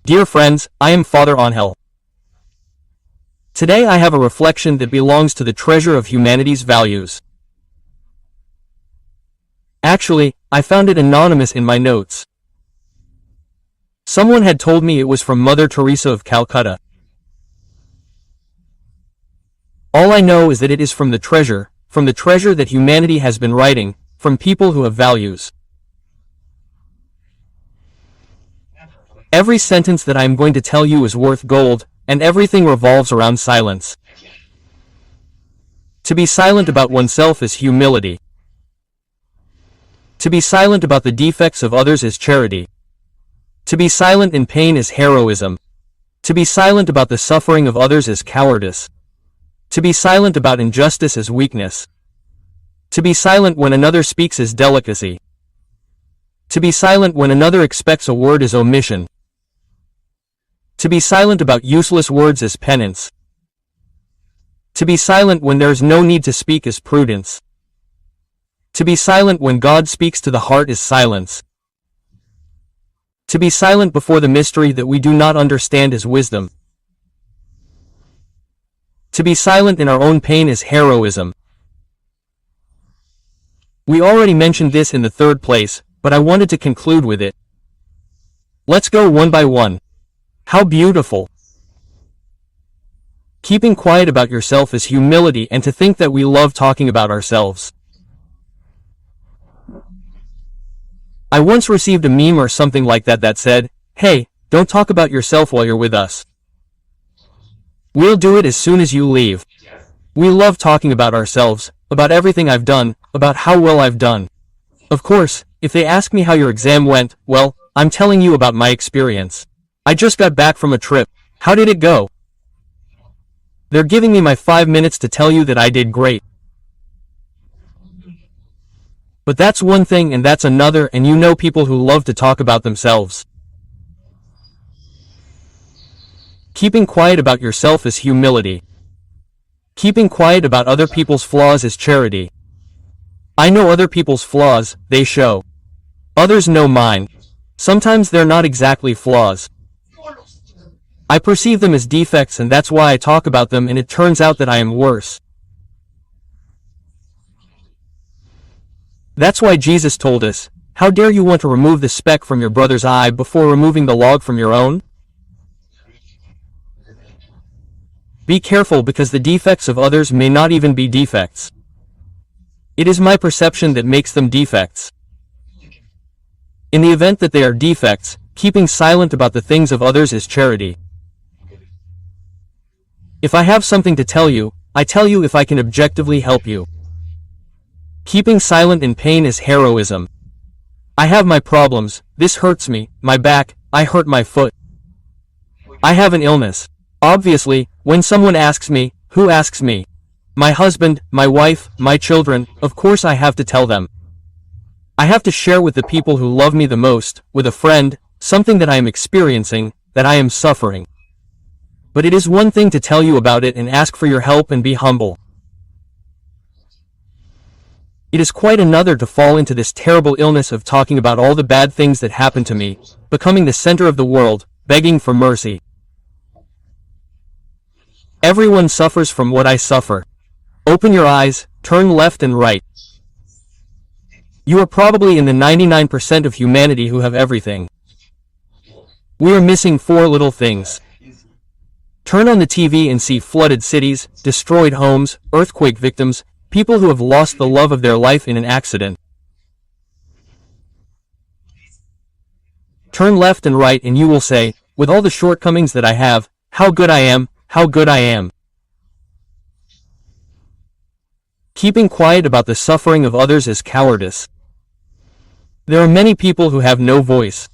Dear friends, I am Father Ángel. Today I have a reflection that belongs to the treasure of humanity's values. Actually, I found it anonymous in my notes. Someone had told me it was from Mother Teresa of Calcutta. All I know is that it is from the treasure that humanity has been writing, from people who have values. Every sentence that I am going to tell you is worth gold, and everything revolves around silence. To be silent about oneself is humility. To be silent about the defects of others is charity. To be silent in pain is heroism. To be silent about the suffering of others is cowardice. To be silent about injustice is weakness. To be silent when another speaks is delicacy. To be silent when another expects a word is omission. To be silent about useless words is penance. To be silent when there is no need to speak is prudence. To be silent when God speaks to the heart is silence. To be silent before the mystery that we do not understand is wisdom. To be silent in our own pain is heroism. We already mentioned this in the third place, but I wanted to conclude with it. Let's go one by one. How beautiful! Keeping quiet about yourself is humility, and to think that we love talking about ourselves. I once received a meme or something like that said, "Hey, don't talk about yourself while you're with us. We'll do it as soon as you leave." We love talking about ourselves, about everything I've done, about how well I've done. Of course, if they ask me how your exam went, well, I'm telling you about my experience. I just got back from a trip. How did it go? They're giving me my 5 minutes to tell you that I did great. But that's one thing and that's another, and you know people who love to talk about themselves. Keeping quiet about yourself is humility. Keeping quiet about other people's flaws is charity. I know other people's flaws, they show. Others know mine. Sometimes they're not exactly flaws. I perceive them as defects, and that's why I talk about them, and it turns out that I am worse. That's why Jesus told us, "How dare you want to remove the speck from your brother's eye before removing the log from your own?" Be careful, because the defects of others may not even be defects. It is my perception that makes them defects. In the event that they are defects, keeping silent about the things of others is charity. If I have something to tell you, I tell you if I can objectively help you. Keeping silent in pain is heroism. I have my problems, this hurts me, my back, I hurt my foot. I have an illness. Obviously, when someone asks me, who asks me? My husband, my wife, my children, of course I have to tell them. I have to share with the people who love me the most, with a friend, something that I am experiencing, that I am suffering. But it is one thing to tell you about it and ask for your help and be humble. It is quite another to fall into this terrible illness of talking about all the bad things that happened to me, becoming the center of the world, begging for mercy. Everyone suffers from what I suffer. Open your eyes, turn left and right. You are probably in the 99% of humanity who have everything. We are missing 4 little things. Turn on the TV and see flooded cities, destroyed homes, earthquake victims, people who have lost the love of their life in an accident. Turn left and right and you will say, with all the shortcomings that I have, how good I am, how good I am. Keeping quiet about the suffering of others is cowardice. There are many people who have no voice.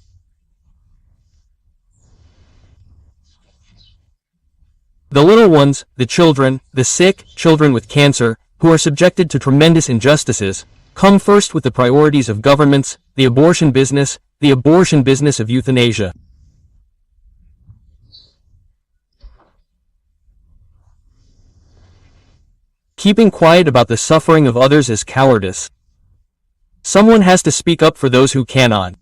The little ones, the children, the sick, children with cancer, who are subjected to tremendous injustices, come first with the priorities of governments, the abortion business of euthanasia. Keeping quiet about the suffering of others is cowardice. Someone has to speak up for those who cannot.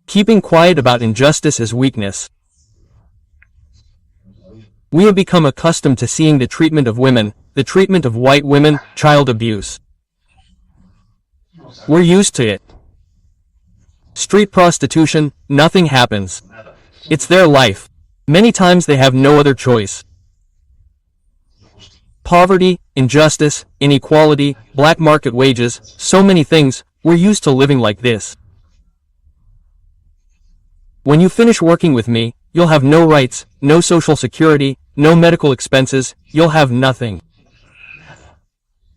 Keeping quiet about injustice is weakness. We have become accustomed to seeing the treatment of women, the treatment of white women, child abuse. We're used to it. Street prostitution, nothing happens. It's their life. Many times they have no other choice. Poverty, injustice, inequality, black market wages, so many things, we're used to living like this. When you finish working with me, you'll have no rights, no social security, no medical expenses, you'll have nothing.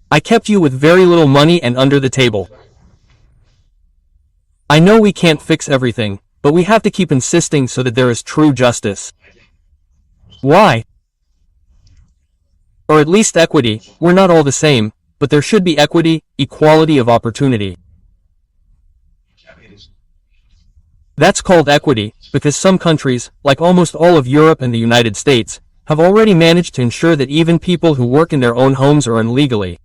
I kept you with very little money and under the table. I know we can't fix everything, but we have to keep insisting so that there is true justice. Why? Or at least equity. We're not all the same, but there should be equity, equality of opportunity. That's called equity, because some countries, like almost all of Europe and the United States, have already managed to ensure that even people who work in their own homes earn legally.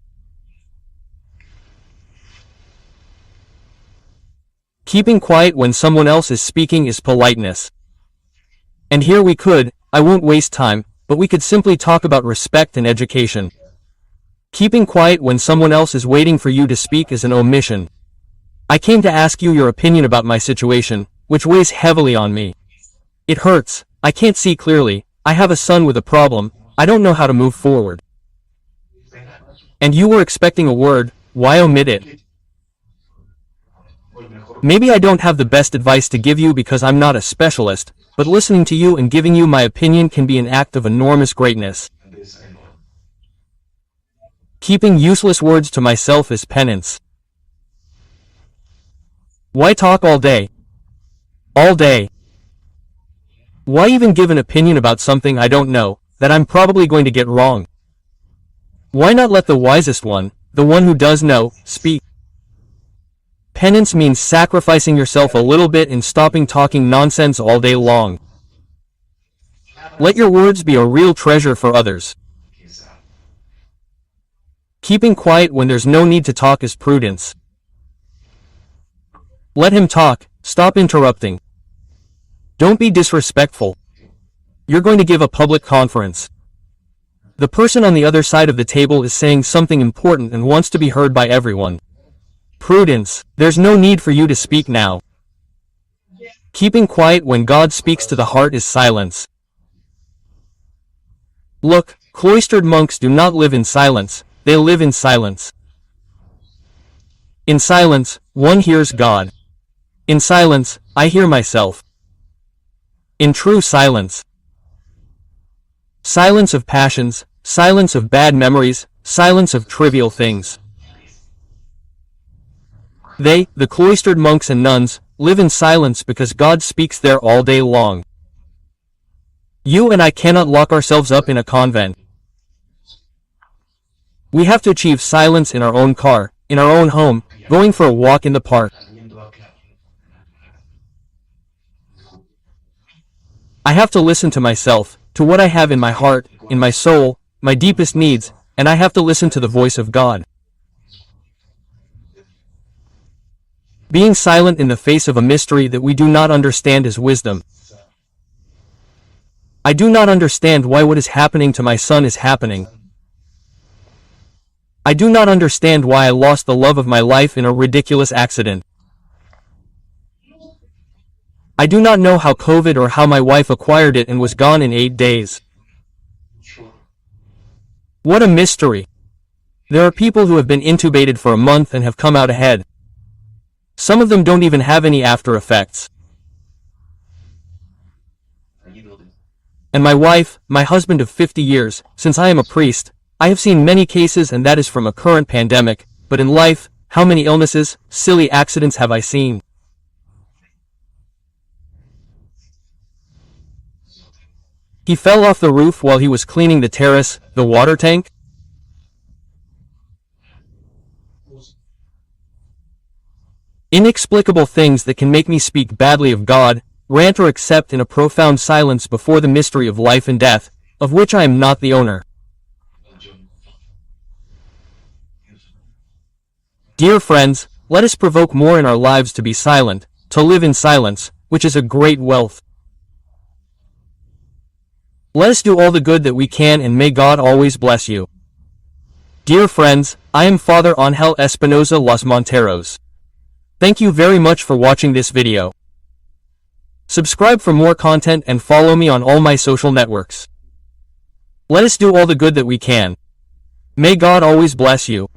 Keeping quiet when someone else is speaking is politeness. And here we could, I won't waste time, but we could simply talk about respect and education. Keeping quiet when someone else is waiting for you to speak is an omission. I came to ask you your opinion about my situation, which weighs heavily on me. It hurts, I can't see clearly, I have a son with a problem, I don't know how to move forward. And you were expecting a word, why omit it? Maybe I don't have the best advice to give you because I'm not a specialist, but listening to you and giving you my opinion can be an act of enormous greatness. Keeping useless words to myself is penance. Why talk all day? All day. Why even give an opinion about something I don't know, that I'm probably going to get wrong? Why not let the wisest one, the one who does know, speak? Penance means sacrificing yourself a little bit and stopping talking nonsense all day long. Let your words be a real treasure for others. Keeping quiet when there's no need to talk is prudence. Let him talk, stop interrupting. Don't be disrespectful. You're going to give a public conference. The person on the other side of the table is saying something important and wants to be heard by everyone. Prudence, there's no need for you to speak now. Keeping quiet when God speaks to the heart is silence. Look, cloistered monks do not live in silence, they live in silence. In silence, one hears God. In silence, I hear myself. In true silence. Silence of passions, silence of bad memories, silence of trivial things. They, the cloistered monks and nuns, live in silence because God speaks there all day long. You and I cannot lock ourselves up in a convent. We have to achieve silence in our own car, in our own home, going for a walk in the park. I have to listen to myself, to what I have in my heart, in my soul, my deepest needs, and I have to listen to the voice of God. Being silent in the face of a mystery that we do not understand is wisdom. I do not understand why what is happening to my son is happening. I do not understand why I lost the love of my life in a ridiculous accident. I do not know how COVID or how my wife acquired it and was gone in 8 days. What a mystery. There are people who have been intubated for a month and have come out ahead. Some of them don't even have any after effects. And my wife, my husband of 50 years, since I am a priest, I have seen many cases and that is from a current pandemic, but in life, how many illnesses, silly accidents have I seen? He fell off the roof while he was cleaning the terrace, the water tank. Inexplicable things that can make me speak badly of God, rant or accept in a profound silence before the mystery of life and death, of which I am not the owner. Dear friends, let us provoke more in our lives to be silent, to live in silence, which is a great wealth. Let us do all the good that we can, and may God always bless you. Dear friends, I am Father Ángel Espinosa Los Monteros. Thank you very much for watching this video. Subscribe for more content and follow me on all my social networks. Let us do all the good that we can. May God always bless you.